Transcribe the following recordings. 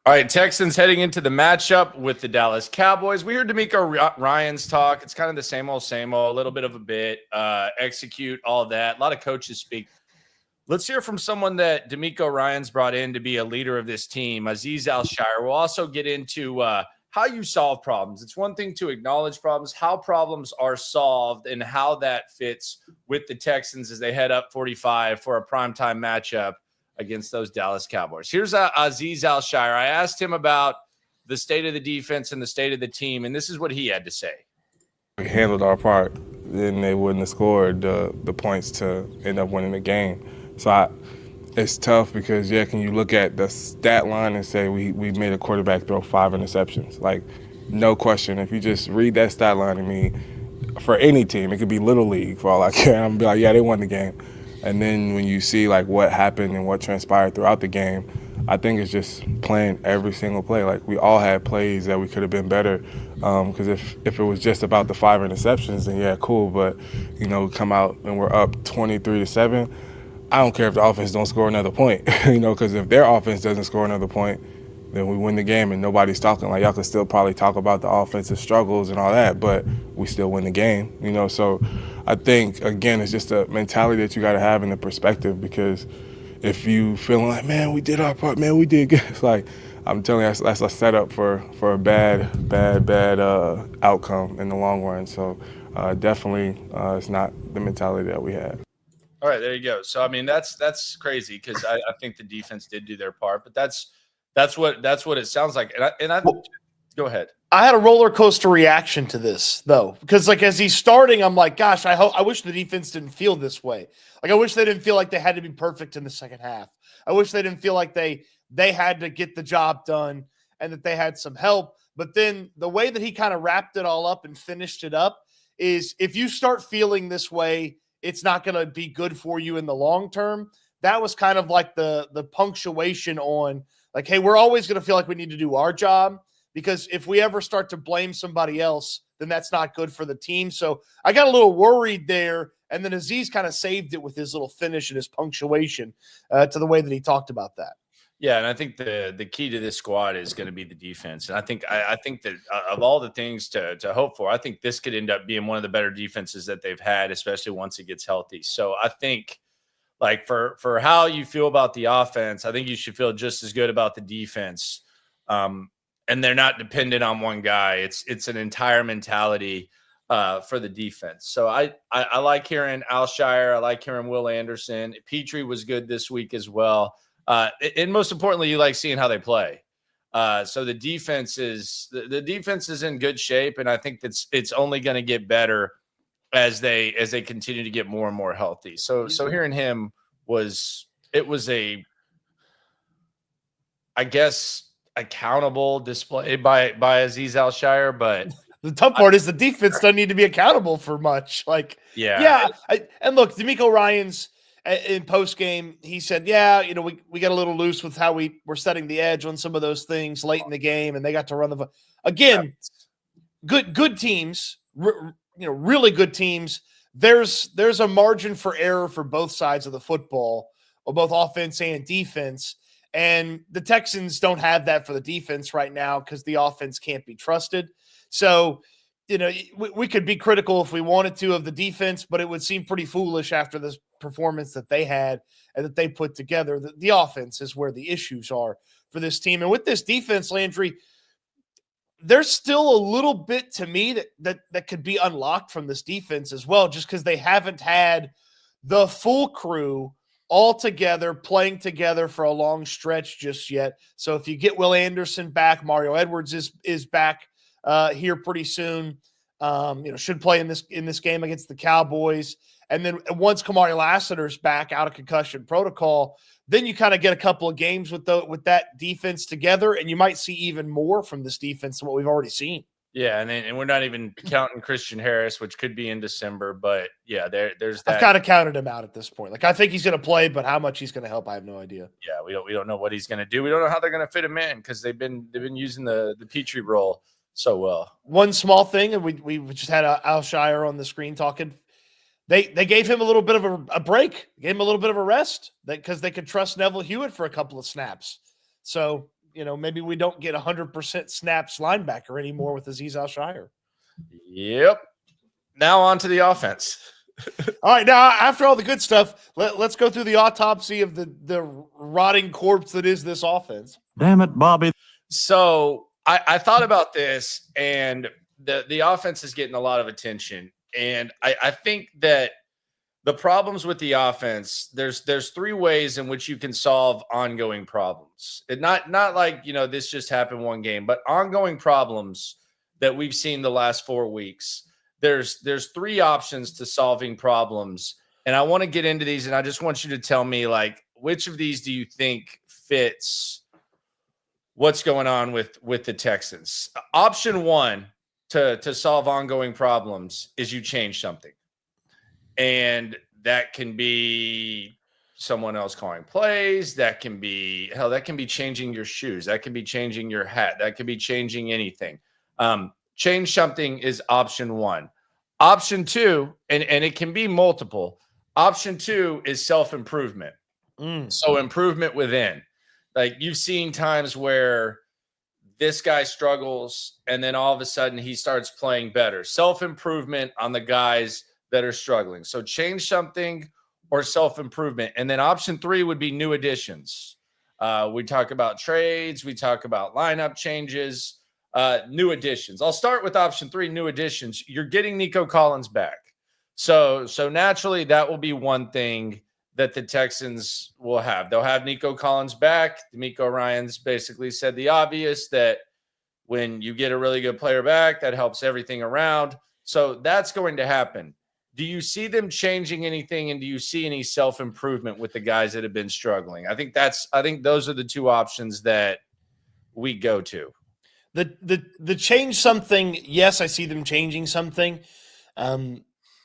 All right, Texans heading into the matchup with the Dallas Cowboys. We heard DeMeco Ryan's talk. It's kind of the same old, a little bit of a bit, execute, all of that. A lot of coaches speak. Let's hear from someone that DeMeco Ryan's brought in to be a leader of this team, Aziz Al-Shire. We'll also get into how you solve problems. It's one thing to acknowledge problems, how problems are solved, and how that fits with the Texans as they head up 45 for a primetime matchup against those Dallas Cowboys. Here's Aziz Al-Shire. I asked him about the state of the defense and the state of the team, and this is what he had to say. We handled our part, then they wouldn't have scored the points to end up winning the game. So it's tough because, can you look at the stat line and say we made a quarterback throw 5 interceptions? Like, no question. If you just read that stat line to me, for any team, it could be Little League for all I care. I'm going to be like, yeah, they won the game. And then when you see like what happened and what transpired throughout the game, I think it's just playing every single play. Like, we all had plays that we could have been better. Because if it was just about the 5 interceptions, then cool. But we come out and we're up 23-7. I don't care if the offense don't score another point. Because if their offense doesn't score another point, then we win the game and nobody's talking. Like, y'all can still probably talk about the offensive struggles and all that, but we still win the game. So I think, again, it's just a mentality that you got to have in the perspective, because if you feeling like, man, we did our part, man, we did good. It's like, I'm telling you, that's a setup for a bad outcome in the long run. So definitely it's not the mentality that we had. All right, there you go. So, I mean, that's crazy because I think the defense did do their part, but that's what it sounds like. Go ahead. I had a roller coaster reaction to this, though, because as he's starting, I'm like, gosh, I wish the defense didn't feel this way. Like, I wish they didn't feel like they had to be perfect in the second half. I wish they didn't feel like they had to get the job done and that they had some help. But then the way that he kind of wrapped it all up and finished it up is, if you start feeling this way, it's not going to be good for you in the long term. That was kind of like the punctuation on, like, hey, we're always going to feel like we need to do our job, because if we ever start to blame somebody else, then that's not good for the team. So I got a little worried there, and then Aziz kind of saved it with his little finish and his punctuation to the way that he talked about that. Yeah, and I think the key to this squad is going to be the defense. And I think that of all the things to hope for, I think this could end up being one of the better defenses that they've had, especially once it gets healthy. So I think, like, for how you feel about the offense, I think you should feel just as good about the defense. And they're not dependent on one guy. It's an entire mentality for the defense. So I like hearing Al-Shire. I like hearing Will Anderson. Petrie was good this week as well. And most importantly, you like seeing how they play. So the defense is in good shape, and I think it's only going to get better as they continue to get more and more healthy. So hearing him was I guess, accountable display by Aziz Al-Shire, but the tough part is the defense doesn't need to be accountable for much. Like, and look, DeMeco Ryan's in post game, he said, we got a little loose with how we were setting the edge on some of those things late in the game, and they got to run the again. Good teams, really good teams. There's a margin for error for both sides of the football, or both offense and defense. And the Texans don't have that for the defense right now because the offense can't be trusted. So, we could be critical if we wanted to of the defense, but it would seem pretty foolish after this performance that they had and that they put together. The offense is where the issues are for this team. And with this defense, Landry, there's still a little bit to me that could be unlocked from this defense as well, just because they haven't had the full crew all together, playing together for a long stretch just yet. So if you get Will Anderson back, Mario Edwards is back here pretty soon. Should play in this game against the Cowboys. And then once Kamari Lassiter's back out of concussion protocol, then you kind of get a couple of games with that defense together, and you might see even more from this defense than what we've already seen. Yeah, and we're not even counting Christian Harris, which could be in December. But yeah, there's that. I've kind of counted him out at this point. Like, I think he's going to play, but how much he's going to help, I have no idea. Yeah, we don't know what he's going to do. We don't know how they're going to fit him in because they've been using the Petrie role so well. One small thing, and we just had Al-Shire on the screen talking. They gave him a little bit of a break, gave him a little bit of a rest because they could trust Neville Hewitt for a couple of snaps. So maybe we don't get 100% snaps linebacker anymore with Azeez Al-Shire. Yep. Now on to the offense. All right, now after all the good stuff, let's go through the autopsy of the rotting corpse that is this offense. Damn it, Bobby. So I thought about this, and the offense is getting a lot of attention. And I think that the problems with the offense, there's three ways in which you can solve ongoing problems. Not like, this just happened one game, but ongoing problems that we've seen the last 4 weeks. There's three options to solving problems. And I want to get into these, and I just want you to tell me, like, which of these do you think fits what's going on with the Texans? Option one to solve ongoing problems is you change something. And that can be someone else calling plays. That can be changing your shoes. That can be changing your hat. That could be changing anything. Change something is option one. Option two, and it can be multiple. Option two is self-improvement. So improvement within. Like, you've seen times where this guy struggles and then all of a sudden he starts playing better. Self-improvement on the guys that are struggling. So change something or self-improvement. And then option three would be new additions. We talk about trades. We talk about lineup changes, new additions. I'll start with option three, new additions. You're getting Nico Collins back. So naturally that will be one thing that the Texans will have. They'll have Nico Collins back. DeMeco Ryans basically said the obvious, that when you get a really good player back, that helps everything around. So that's going to happen. Do you see them changing anything, and do you see any self-improvement with the guys that have been struggling? I think those are the two options that we go to. The change something, yes, I see them changing something.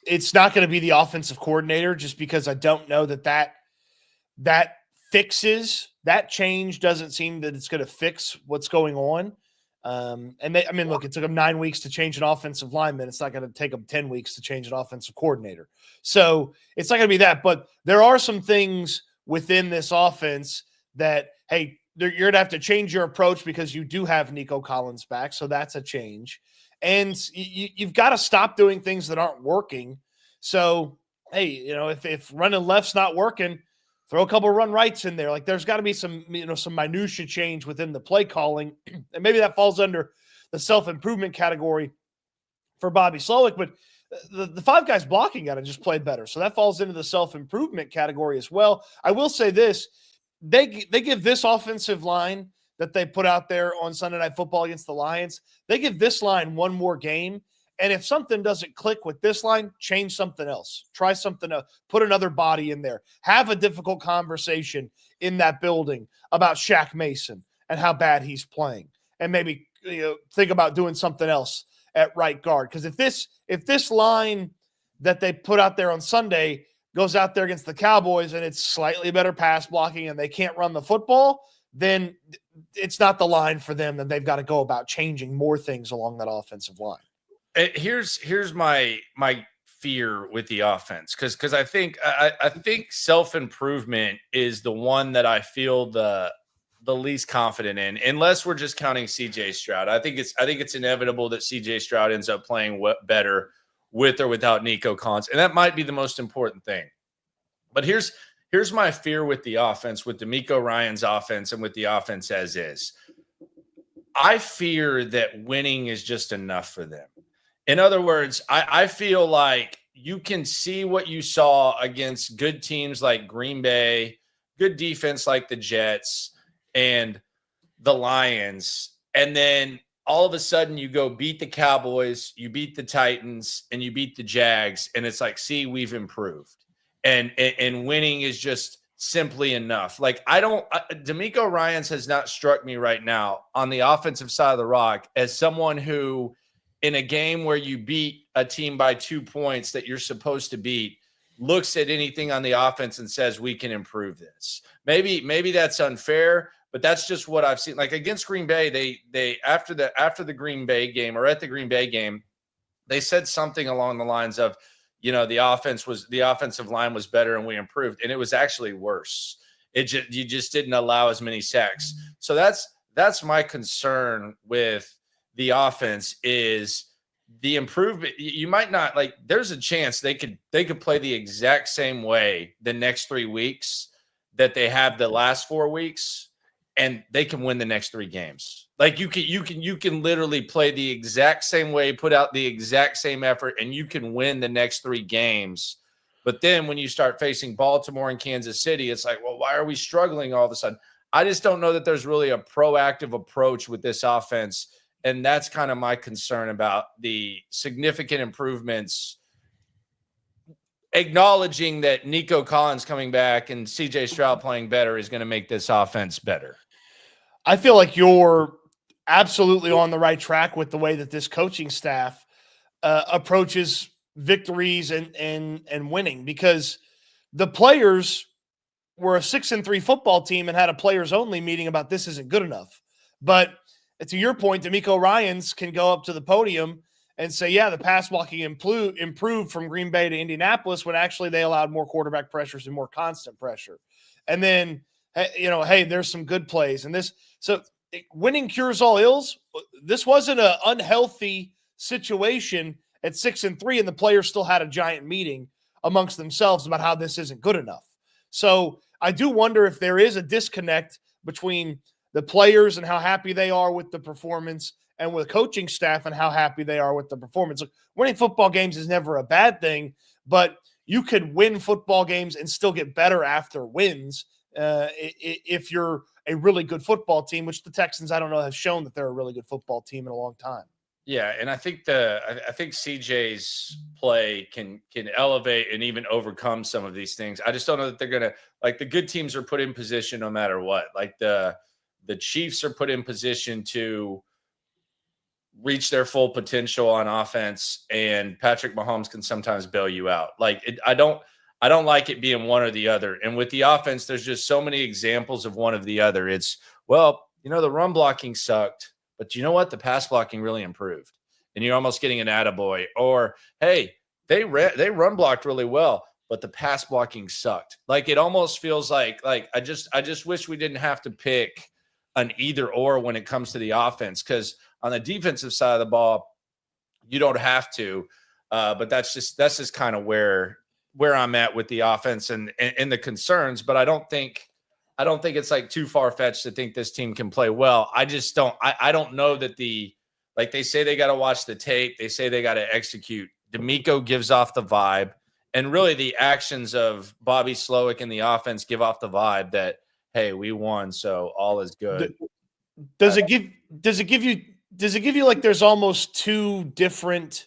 It's not going to be the offensive coordinator, just because I don't know that fixes that change. Doesn't seem that it's going to fix what's going on. Look, it took them 9 weeks to change an offensive lineman. It's not going to take them 10 weeks to change an offensive coordinator. So it's not going to be that. But there are some things within this offense that, hey, you're going to have to change your approach because you do have Nico Collins back. So that's a change. And you've got to stop doing things that aren't working. So, hey, if running left's not working, throw a couple of run rights in there. Like, there's got to be some minutia change within the play calling. And maybe that falls under the self-improvement category for Bobby Slowik. But the five guys blocking got to just play better. So that falls into the self-improvement category as well. I will say this. They give this offensive line that they put out there on Sunday Night Football against the Lions, they give this line one more game. And if something doesn't click with this line, change something else. Try something else. Put another body in there. Have a difficult conversation in that building about Shaq Mason and how bad he's playing. And maybe think about doing something else at right guard. Because if this line that they put out there on Sunday goes out there against the Cowboys and it's slightly better pass blocking and they can't run the football, then it's not the line for them, and they've got to go about changing more things along that offensive line. Here's my fear with the offense, because I think self-improvement is the one that I feel the least confident in, unless we're just counting CJ Stroud. I think it's inevitable that CJ Stroud ends up playing better with or without Nico Collins, and that might be the most important thing. But here's my fear with the offense, with DeMeco Ryans' offense, and with the offense as is. I fear that winning is just enough for them. In other words, I feel like you can see what you saw against good teams like Green Bay, good defense like the Jets and the Lions, and then all of a sudden you go beat the Cowboys, you beat the Titans, and you beat the Jags, and it's like, see, we've improved. And winning is just simply enough. Like, DeMeco Ryans has not struck me right now on the offensive side of the rock as someone who, in a game where you beat a team by 2 points that you're supposed to beat, looks at anything on the offense and says, we can improve this. Maybe that's unfair, but that's just what I've seen. Like, against Green Bay, they after the Green Bay game, or at the Green Bay game, they said something along the lines of, the offensive line was better and we improved, and it was actually worse. You just didn't allow as many sacks. So that's my concern with the offense is the improvement. You might not like, there's a chance they could play the exact same way the next 3 weeks that they have the last 4 weeks, and they can win the next 3 games. Like you can literally play the exact same way, put out the exact same effort, and you can win the next 3 games. But then when you start facing Baltimore and Kansas City, it's like, well, why are we struggling all of a sudden? I just don't know that there's really a proactive approach with this offense. And that's kind of my concern about the significant improvements, acknowledging that Nico Collins coming back and CJ Stroud playing better is going to make this offense better. I feel like you're absolutely on the right track with the way that this coaching staff approaches victories and winning, because the players were a 6-3 football team and had a players only meeting about this isn't good enough. But to your point, DeMeco Ryans can go up to the podium and say, yeah, the pass blocking improved from Green Bay to Indianapolis, when actually they allowed more quarterback pressures and more constant pressure. And then, hey, there's some good plays. And this, so winning cures all ills. This wasn't an unhealthy situation at 6-3, and the players still had a giant meeting amongst themselves about how this isn't good enough. So I do wonder if there is a disconnect between the players and how happy they are with the performance, and with coaching staff and how happy they are with the performance. Look, winning football games is never a bad thing, but you could win football games and still get better after wins if you're a really good football team, which the Texans, I don't know, have shown that they're a really good football team in a long time. Yeah, and I think CJ's play can elevate and even overcome some of these things. I just don't know that they're gonna, like, the good teams are put in position no matter what. Like the Chiefs are put in position to reach their full potential on offense, and Patrick Mahomes can sometimes bail you out. Like I don't like it being one or the other. And with the offense, there's just so many examples of one of the other. It's, well, the run blocking sucked, but you know what? The pass blocking really improved, and you're almost getting an attaboy. Or, hey, they run blocked really well, but the pass blocking sucked. Like, it almost feels like I just wish we didn't have to pick an either or when it comes to the offense, because on the defensive side of the ball, you don't have to. But that's just kind of where I'm at with the offense and the concerns. But I don't think it's like too far-fetched to think this team can play well. I just don't. I don't know that like they say they got to watch the tape. They say they got to execute. DeMeco gives off the vibe, and really the actions of Bobby Slowik and the offense give off the vibe that, hey, we won, so all is good. Does it give you like there's almost two different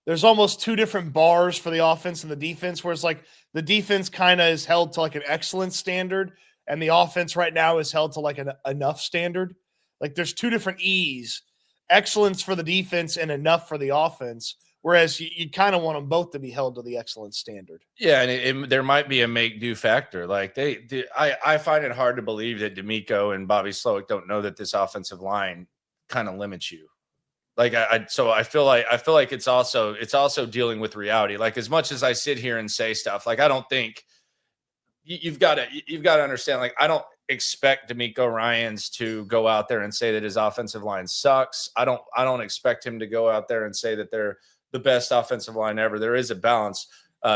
bars for the offense and the defense, where it's like the defense kind of is held to like an excellent standard, and the offense right now is held to like an enough standard? Like there's two different E's: excellence for the defense and enough for the offense. Whereas you kind of want them both to be held to the excellent standard. Yeah, and there might be a make-do factor. Like I find it hard to believe that DeMeco and Bobby Slowik don't know that this offensive line kind of limits you. Like so I feel like it's also dealing with reality. Like, as much as I sit here and say stuff, like, I don't think you've got to understand. Like, I don't expect DeMeco Ryans to go out there and say that his offensive line sucks. I don't expect him to go out there and say that they're the best offensive line ever. There is a balance,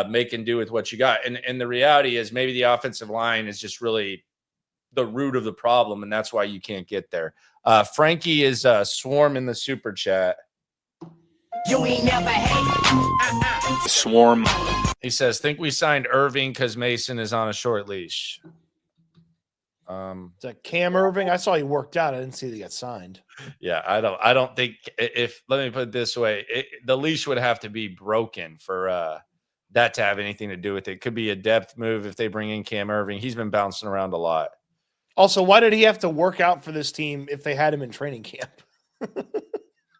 make and do with what you got. And the reality is maybe the offensive line is just really the root of the problem, and that's why you can't get there. Frankie is Swarm in the super chat. You ain't never hate. Swarm. He says, think we signed Irving because Mason is on a short leash. Is that Cam Irving? I saw he worked out. I didn't see that he got signed. Yeah, I don't think, let me put it this way, the leash would have to be broken for that to have anything to do with it. It could be a depth move if they bring in Cam Irving. He's been bouncing around a lot. Also, why did he have to work out for this team if they had him in training camp? I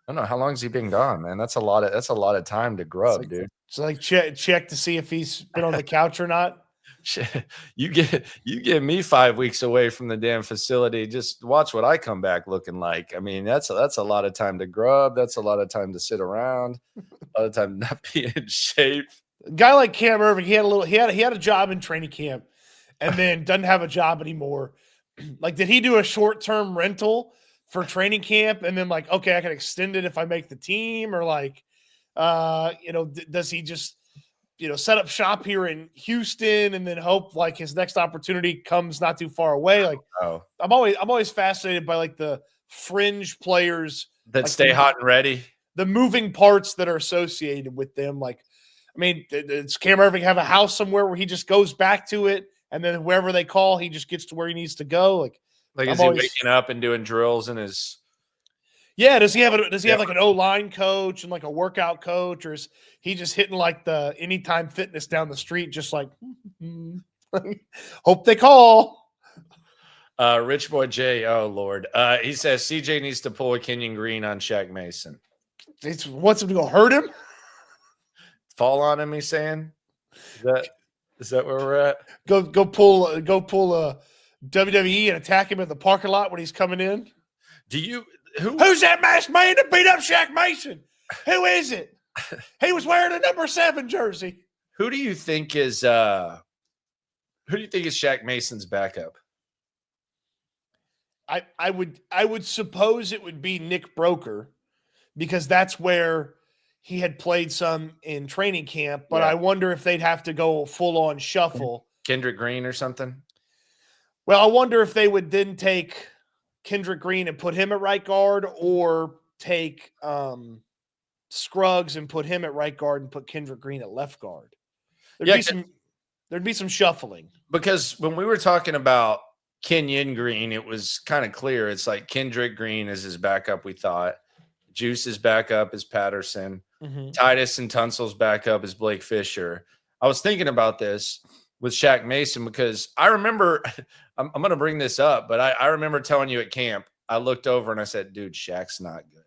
don't know. How long has he been gone, man? That's a lot of time to grub, dude. So like check to see if he's been on the couch or not. You get me 5 weeks away from the damn facility. Just watch what I come back looking like. I mean, that's a lot of time to grub. That's a lot of time to sit around. A lot of time to not be in shape. A guy like Cam Irving, he had a job in training camp, and then doesn't have a job anymore. Like, did he do a short-term rental for training camp and then like, okay, I can extend it if I make the team, or like, does he just, set up shop here in Houston and then hope like his next opportunity comes not too far away? Like, I'm always fascinated by like the fringe players that like stay hot and ready, the moving parts that are associated with them. Like, I mean, does Cam Irving have a house somewhere where he just goes back to it, and then wherever they call, he just gets to where he needs to go? Like is he waking up and doing drills in his? Yeah, does he have like an O-line coach and like a workout coach, or is he just hitting like the Anytime Fitness down the street, just like hope they call? Rich Boy J, oh Lord, he says CJ needs to pull a Kenyon Green on Shaq Mason. He wants him to go hurt him, fall on him. He's saying, is that where we're at? Go pull a WWE and attack him in the parking lot when he's coming in. Who's that masked man that beat up Shaq Mason? Who is it? He was wearing a number 7 jersey. Who do you think is Shaq Mason's backup? I would suppose it would be Nick Broker, because that's where he had played some in training camp, but I wonder if they'd have to go full on shuffle. Kendrick Green or something. Well, I wonder if they would then take Kendrick Green and put him at right guard, or take Scruggs and put him at right guard and put Kendrick Green at left guard. There'd be some shuffling. Because when we were talking about Kenyon Green, it was kind of clear. It's like Kendrick Green is his backup, we thought. Juice's backup is Patterson. Mm-hmm. Titus and Tunsil's backup is Blake Fisher. I was thinking about this with Shaq Mason because I remember I'm going to bring this up, but I remember telling you at camp, I looked over and I said, dude, Shaq's not good.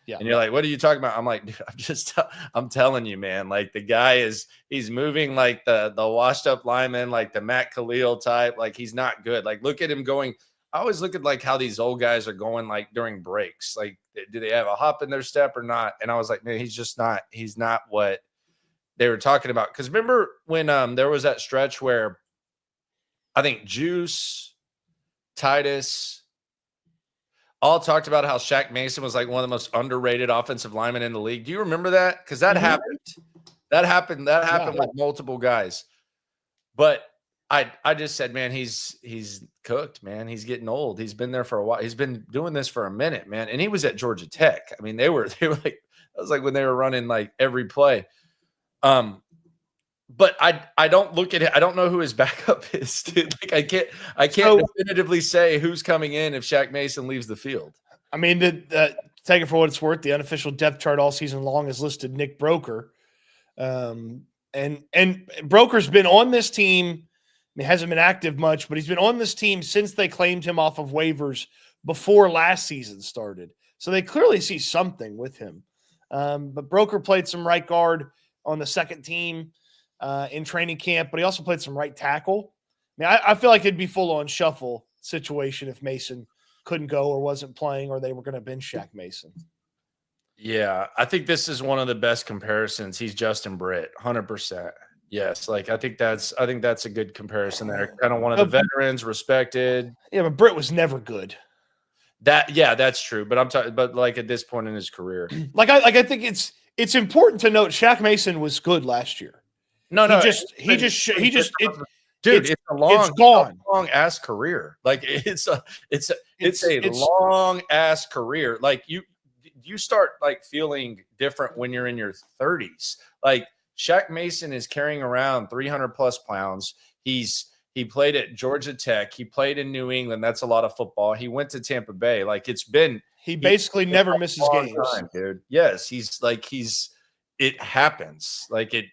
Yeah. And you're like, what are you talking about? I'm like, dude, I'm telling you, man, like the guy he's moving like the washed up lineman, like the Matt Khalil type. Like he's not good. Like look at him going. I always look at like how these old guys are going like during breaks. Like, do they have a hop in their step or not? And I was like, man, he's not what they were talking about. Because remember when there was that stretch where I think Juice, Titus, all talked about how Shaq Mason was like one of the most underrated offensive linemen in the league. Do you remember that? Because that happened. That happened with multiple guys. But I just said, man, he's cooked, man. He's getting old. He's been there for a while. He's been doing this for a minute, man. And he was at Georgia Tech. I mean, they were like, that was like when they were running like every play. But I don't look at it. I don't know who his backup is, dude. Like I can't definitively say who's coming in if Shaq Mason leaves the field. I mean, take it for what it's worth. The unofficial depth chart all season long has listed Nick Broker, and Broker's been on this team. He hasn't been active much, but he's been on this team since they claimed him off of waivers before last season started. So they clearly see something with him. But Broker played some right guard on the second team in training camp, but he also played some right tackle. I mean, I feel like it'd be full-on shuffle situation if Mason couldn't go or wasn't playing, or they were going to bench Shaq Mason. Yeah, I think this is one of the best comparisons. He's Justin Britt, 100%. Yes, like I think that's a good comparison there. Kind of one of the veterans, respected. Yeah, but Britt was never good. That's true. But I'm talking, but like at this point in his career, I think it's important to note Shaq Mason was good last year. Dude, it's a long ass career. Like it's a long ass career. Like you start like feeling different when you're in your 30s. Like Shaq Mason is carrying around 300 plus pounds. He played at Georgia Tech. He played in New England. That's a lot of football. He went to Tampa Bay. Like he basically never misses games, dude. Yes, it happens. Like it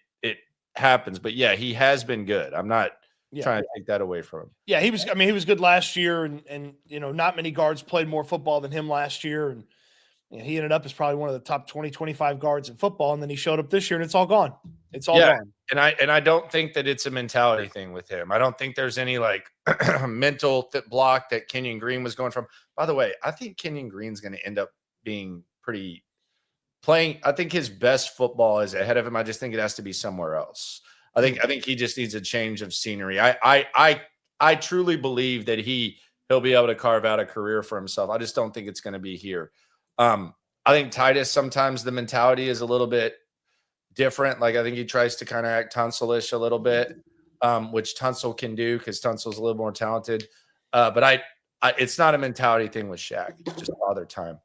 happens. But yeah, he has been good. I'm not trying to take that away from him. Yeah, he was good last year, and not many guards played more football than him last year, and he ended up as probably one of the top 20, 25 guards in football, and then he showed up this year, and it's all gone. It's all gone. And I don't think that it's a mentality thing with him. I don't think there's any like mental block that Kenyon Green was going from. By the way, I think Kenyon Green's going to end up being I think his best football is ahead of him. I just think it has to be somewhere else. I think he just needs a change of scenery. I I truly believe that he'll be able to carve out a career for himself. I just don't think it's going to be here. I think Titus, sometimes the mentality is a little bit different. Like, I think he tries to kind of act Tunsil-ish a little bit, which Tunsil can do because Tunsil's a little more talented. But it's not a mentality thing with Shaq. It's just father time.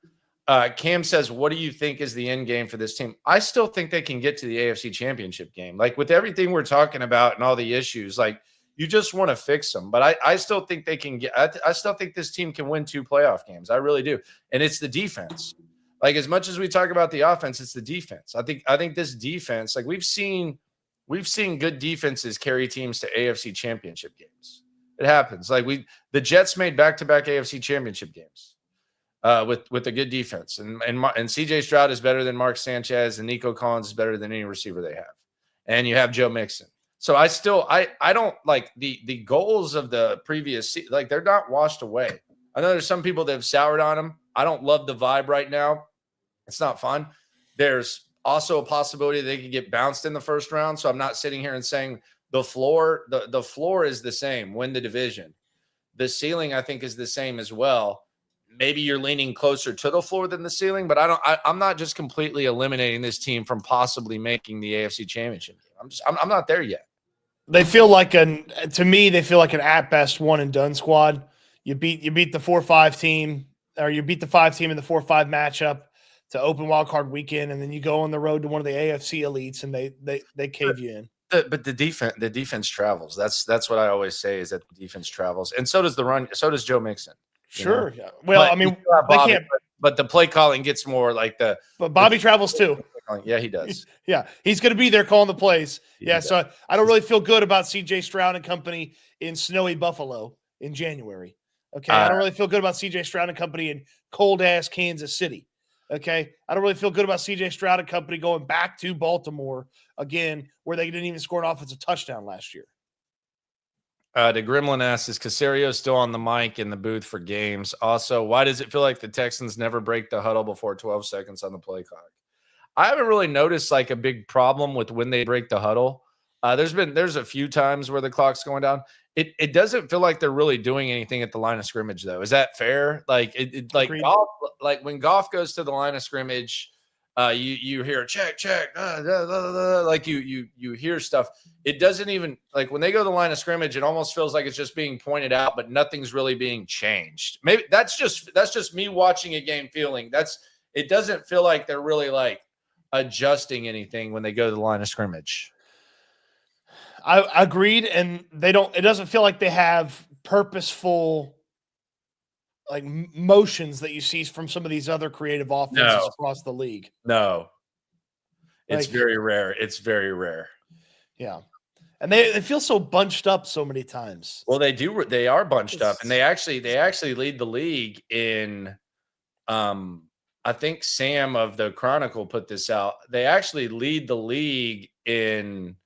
Cam says, what do you think is the end game for this team? I still think they can get to the AFC Championship game. Like, with everything we're talking about and all the issues, like, you just want to fix them. But I still think they can get – I still think this team can win 2 playoff games. I really do. And it's the defense. Like, as much as we talk about the offense, it's the defense. I think this defense, like, we've seen good defenses carry teams to AFC Championship games. It happens. Like, the Jets made back-to-back AFC Championship games with a good defense. And CJ Stroud is better than Mark Sanchez, and Nico Collins is better than any receiver they have. And you have Joe Mixon. So I don't like the goals of the previous – like, they're not washed away. I know there's some people that have soured on them. I don't love the vibe right now. It's not fun. There's also a possibility they could get bounced in the first round. So I'm not sitting here and saying the floor is the same, win the division. The ceiling, I think, is the same as well. Maybe you're leaning closer to the floor than the ceiling, but I'm not just completely eliminating this team from possibly making the AFC Championship game. I'm not there yet. They feel like an at best one and done squad. You beat the 4-5 team, or you beat the 5 team in the 4-5 matchup to open wild card weekend, and then you go on the road to one of the AFC elites and they cave you in. But the defense travels. That's what I always say, is that the defense travels, and so does the run. So does Joe Mixon. Sure. Yeah. Well, I mean, Bobby, they can't. But the play calling gets more like the. But Bobby travels too. Yeah, he does. Yeah, he's going to be there calling the plays. Yeah, so I don't really feel good about C.J. Stroud and company in snowy Buffalo in January. Okay, I don't really feel good about C.J. Stroud and company in cold-ass Kansas City. Okay, I don't really feel good about C.J. Stroud and company going back to Baltimore again, where they didn't even score an offensive touchdown last year. The Gremlin asks, is Caserio still on the mic in the booth for games? Also, why does it feel like the Texans never break the huddle before 12 seconds on the play clock? I haven't really noticed like a big problem with when they break the huddle. There's a few times where the clock's going down. It doesn't feel like they're really doing anything at the line of scrimmage, though. Is that fair? Like Goff, like when Goff goes to the line of scrimmage, you hear check, like you hear stuff. It doesn't even, like, when they go to the line of scrimmage, it almost feels like it's just being pointed out, but nothing's really being changed. Maybe that's just me watching a game feeling. It doesn't feel like they're really like adjusting anything when they go to the line of scrimmage. I agreed, and it doesn't feel like they have purposeful like motions that you see from some of these other creative offenses across the league. No. It's very rare. It's very rare. Yeah. And they feel so bunched up so many times. Well, they do. They are bunched up, and they actually lead the league in I think Sam of the Chronicle put this out. They actually lead the league in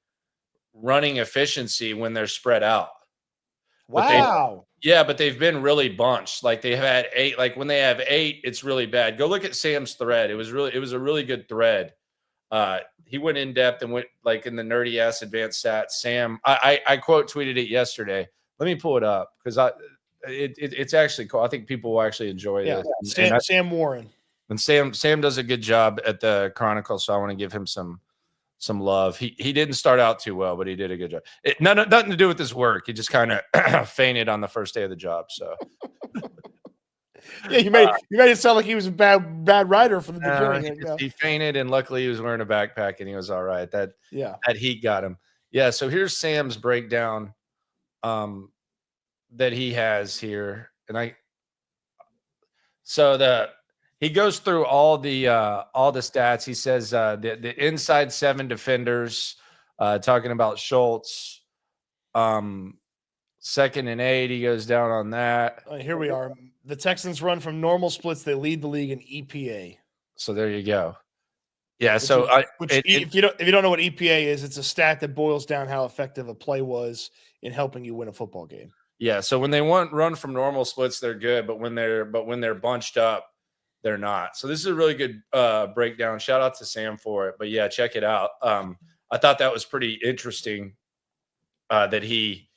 running efficiency when they're spread out. Wow. But they've been really bunched. Like, they've had 8. Like, when they have 8, it's really bad. Go look at Sam's thread. It was a really good thread. He went in depth and went like in the nerdy ass advanced stats. Sam, I quote tweeted it yesterday. Let me pull it up because it's actually cool. I think people will actually enjoy this. Sam Warren. And Sam does a good job at the Chronicle, so I want to give him some love. He didn't start out too well, but he did a good job. Nothing to do with his work. He just kind of fainted on the first day of the job. So yeah, you made it sound like he was a bad rider from the beginning. He fainted, and luckily he was wearing a backpack, and he was all right. That heat got him. Yeah. So here's Sam's breakdown that he has here, and he goes through all the stats. He says the inside 7 defenders, talking about Schultz, 2nd and 8. He goes down on that. Here we are. The Texans run from normal splits. They lead the league in EPA. So there you go. Yeah. If you don't know what EPA is, it's a stat that boils down how effective a play was in helping you win a football game. Yeah. So when they run from normal splits, they're good, but when they're bunched up, they're not. So this is a really good breakdown. Shout out to Sam for it. But yeah, check it out. I thought that was pretty interesting that he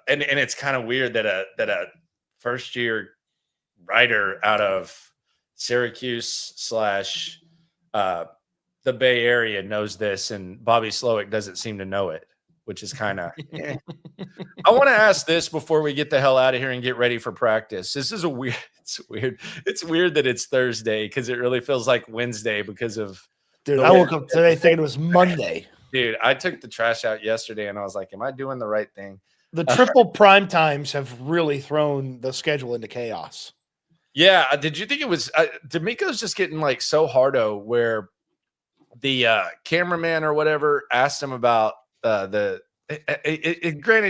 and it's kind of weird that a first year writer out of Syracuse / the Bay Area knows this, and Bobby Slowik doesn't seem to know it, which is kind of. I want to ask this before we get the hell out of here and get ready for practice. This is weird. It's weird that it's Thursday because it really feels like Wednesday because of. Dude, I woke up today thinking it was Monday. Dude, I took the trash out yesterday, and I was like, "Am I doing the right thing?" The triple prime times have really thrown the schedule into chaos. Yeah, did you think it was DeMeco's just getting like so hardo where the cameraman or whatever asked him about granted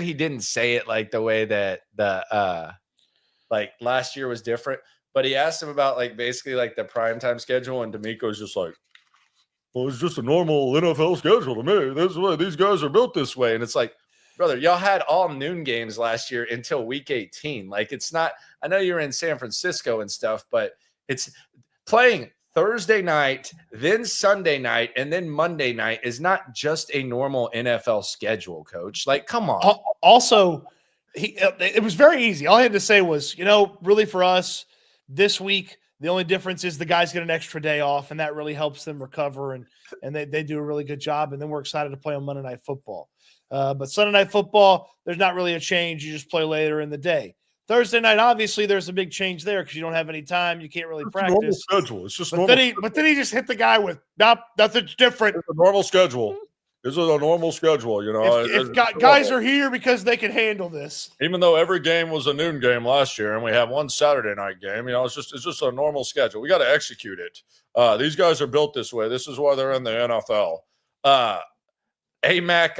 he didn't say it like the way that the like last year was different, but he asked him about like basically like the primetime schedule, and DeMeco's just like, well, it's just a normal NFL schedule to me. This is why these guys are built this way. And it's like, brother, y'all had all noon games last year until week 18. Like, it's not, I know you're in San Francisco and stuff, but it's playing Thursday night, then Sunday night, and then Monday night is not just a normal NFL schedule, coach. Like, come on. Also, it was very easy. All I had to say was, really for us this week, the only difference is the guys get an extra day off, and that really helps them recover, and they do a really good job, and then we're excited to play on Monday Night Football. But Sunday Night Football, there's not really a change. You just play later in the day. Thursday night, obviously, there's a big change there because you don't have any time. You can't really practice. Normal schedule. It's just normal. But then he just hit the guy with, nope, nothing's different. It's a normal schedule. This is a normal schedule, If guys are here because they can handle this. Even though every game was a noon game last year, and we have one Saturday night game, it's just a normal schedule. We got to execute it. These guys are built this way. This is why they're in the NFL. AMAC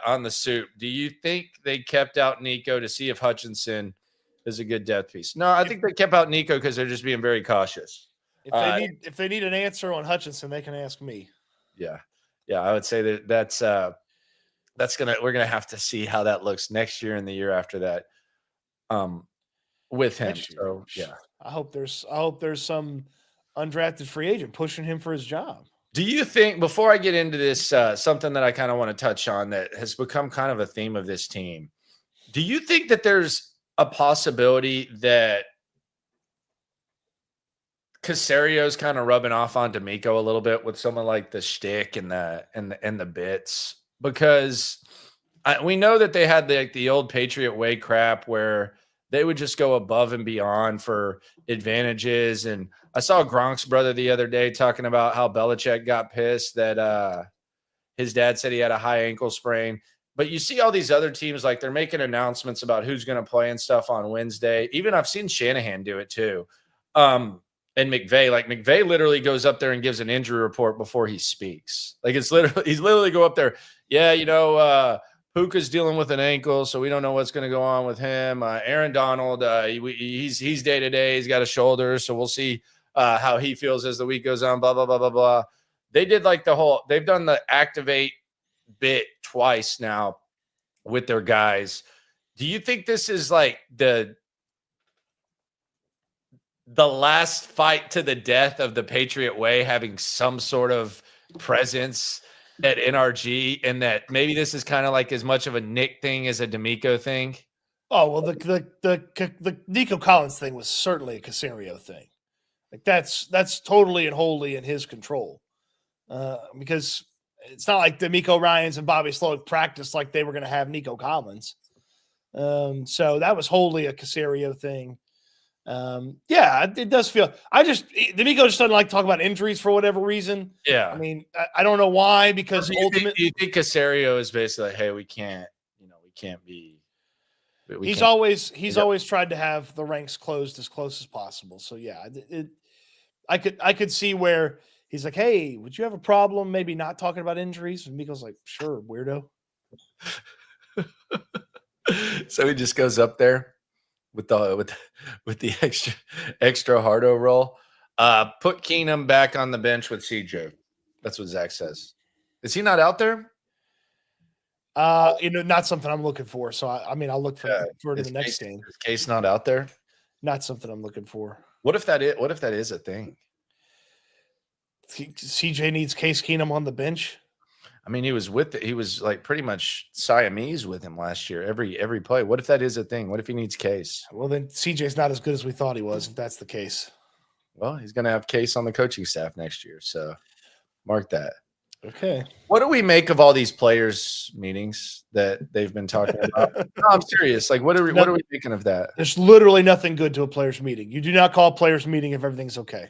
on the suit. Do you think they kept out Nico to see if Hutchinson is a good depth piece? No, I think they kept out Nico because they're just being very cautious. If they need an answer on Hutchinson, they can ask me. Yeah, I would say we're gonna have to see how that looks next year and the year after that, with him. So yeah, I hope there's some undrafted free agent pushing him for his job. Do you think, before I get into this, something that I kind of want to touch on that has become kind of a theme of this team? Do you think that there's a possibility that Caserio's kind of rubbing off on DeMeco a little bit with someone like the shtick and the bits? Because we know that they had the old Patriot way crap where they would just go above and beyond for advantages. And I saw Gronk's brother the other day talking about how Belichick got pissed that his dad said he had a high ankle sprain. But you see all these other teams, like they're making announcements about who's going to play and stuff on Wednesday. Even I've seen Shanahan do it too. And McVay literally goes up there and gives an injury report before he speaks. Like he's literally go up there. Yeah, Puka's dealing with an ankle, so we don't know what's going to go on with him. Aaron Donald, he's day to day. He's got a shoulder, so we'll see how he feels as the week goes on. Blah blah blah blah blah. They did they've done the activate bit twice now with their guys. Do you think this is like the last fight to the death of the Patriot way, having some sort of presence at NRG, and that maybe this is kind of like as much of a Nick thing as a DeMeco thing? Oh, well, the Nico Collins thing was certainly a Caserio thing. Like that's totally and wholly in his control. Because it's not like DeMeco Ryans and Bobby Slowik practiced like they were going to have Nico Collins. So that was wholly a Caserio thing. Yeah, it does feel. DeMeco just doesn't like to talk about injuries for whatever reason. Yeah, I mean, I don't know why. Because ultimately, you think Caserio is basically like, hey, we can't be. He's always tried to have the ranks closed as close as possible. So yeah, I could see where he's like, hey, would you have a problem maybe not talking about injuries? And Miko's like, sure, weirdo. So he just goes up there with the extra hardo roll. Put Keenum back on the bench with CJ. That's what Zach says. Is he not out there? Not something I'm looking for. So I'll look for it in the next game. Is Case not out there? Not something I'm looking for. What if that is a thing? CJ needs Case Keenum on the bench. I mean, he was like pretty much Siamese with him last year, every play. What if that is a thing? What if he needs Case? Well, then CJ's not as good as we thought he was, if that's the case. Well, he's going to have Case on the coaching staff next year, so mark that. Okay. What do we make of all these players' meetings that they've been talking about? No, I'm serious. Like, what are we thinking of that? There's literally nothing good to a players' meeting. You do not call a players' meeting if everything's okay.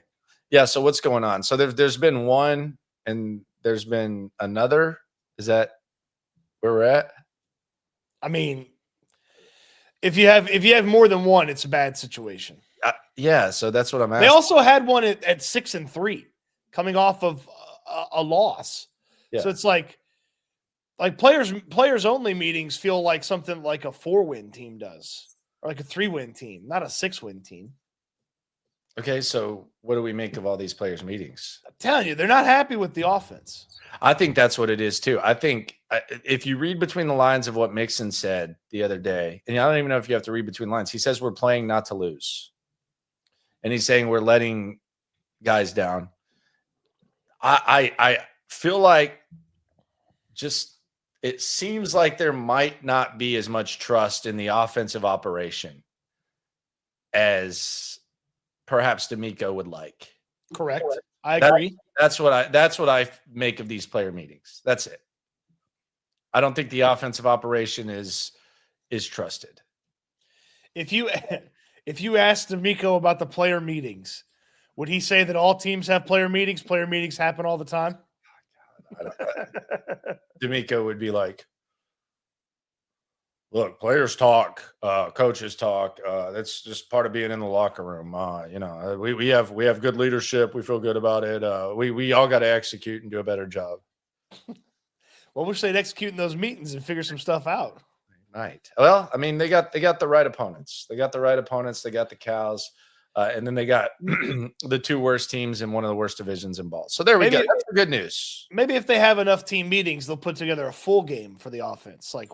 Yeah. So what's going on? So there's been one, and there's been another. Is that where we're at? I mean, if you have more than one, it's a bad situation. Yeah. So that's what I'm asking. They also had one at 6-3, coming off of a loss. Yeah. So it's like players only meetings feel like something like a 4-win team does, or like a 3-win team, not a 6-win team. Okay, so what do we make of all these players' meetings? I'm telling you, they're not happy with the offense. I think that's what it is too. I think if you read between the lines of what Mixon said the other day, and I don't even know if you have to read between lines. He says we're playing not to lose, and he's saying we're letting guys down. I feel like it seems like there might not be as much trust in the offensive operation as perhaps DeMeco would like. Correct. I agree. That's what I make of these player meetings. That's it. I don't think the offensive operation is trusted. If you ask DeMeco about the player meetings, would he say that all teams have player meetings? Player meetings happen all the time? DeMeco would be like, look, players talk, coaches talk. That's just part of being in the locker room. We have good leadership. We feel good about it. We all got to execute and do a better job. Well, wish they'd execute in those meetings and figure some stuff out. Right. Well, I mean, they got the right opponents. They got the Cows. And then they got the two worst teams in one of the worst divisions in ball. So there we go. That's the good news. Maybe if they have enough team meetings, they'll put together a full game for the offense. Like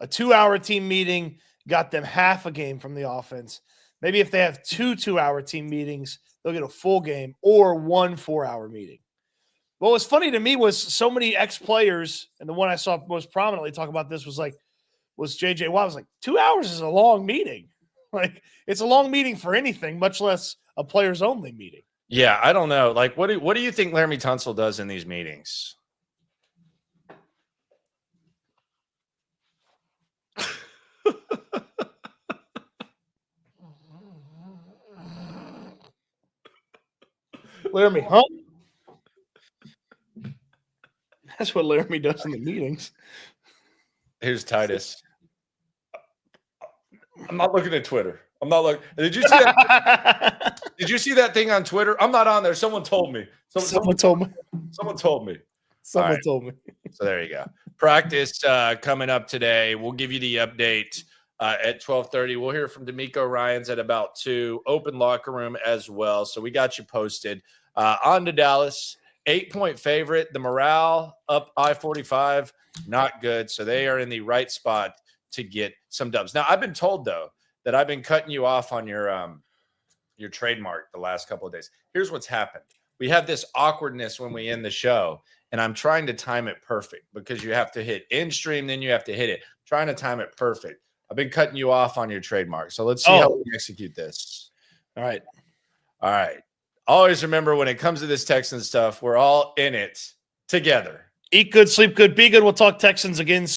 a 2-hour team meeting got them half a game from the offense. Maybe if they have 2 2-hour team meetings, they'll get a full game, or 1 4-hour meeting. What was funny to me was so many ex-players, and the one I saw most prominently talk about this was J.J. Watt. I was like, 2 hours is a long meeting. Like, it's a long meeting for anything, much less a players only meeting. Yeah, I don't know. Like, what do you think Laramie Tunsil does in these meetings? Laramie, huh? That's what Laramie does in the meetings. Here's Titus. I'm not looking at Twitter. I'm not looking. Did you see that? Did you see that thing on Twitter? I'm not on there. Someone told me. Someone told me. Someone told me. Someone told me. So there you go. Practice coming up today. We'll give you the update at 12:30. We'll hear from DeMeco Ryans at about 2. Open locker room as well. So we got you posted. On to Dallas. 8-point favorite. The morale up I-45. Not good. So they are in the right spot to get some dubs. Now, I've been told, though, that I've been cutting you off on your trademark the last couple of days. Here's what's happened. We have this awkwardness when we end the show, and I'm trying to time it perfect because you have to hit end stream, then you have to hit it. I'm trying to time it perfect. I've been cutting you off on your trademark. So let's see how we execute this. All right. Always remember, when it comes to this Texans stuff, we're all in it together. Eat good, sleep good, be good. We'll talk Texans again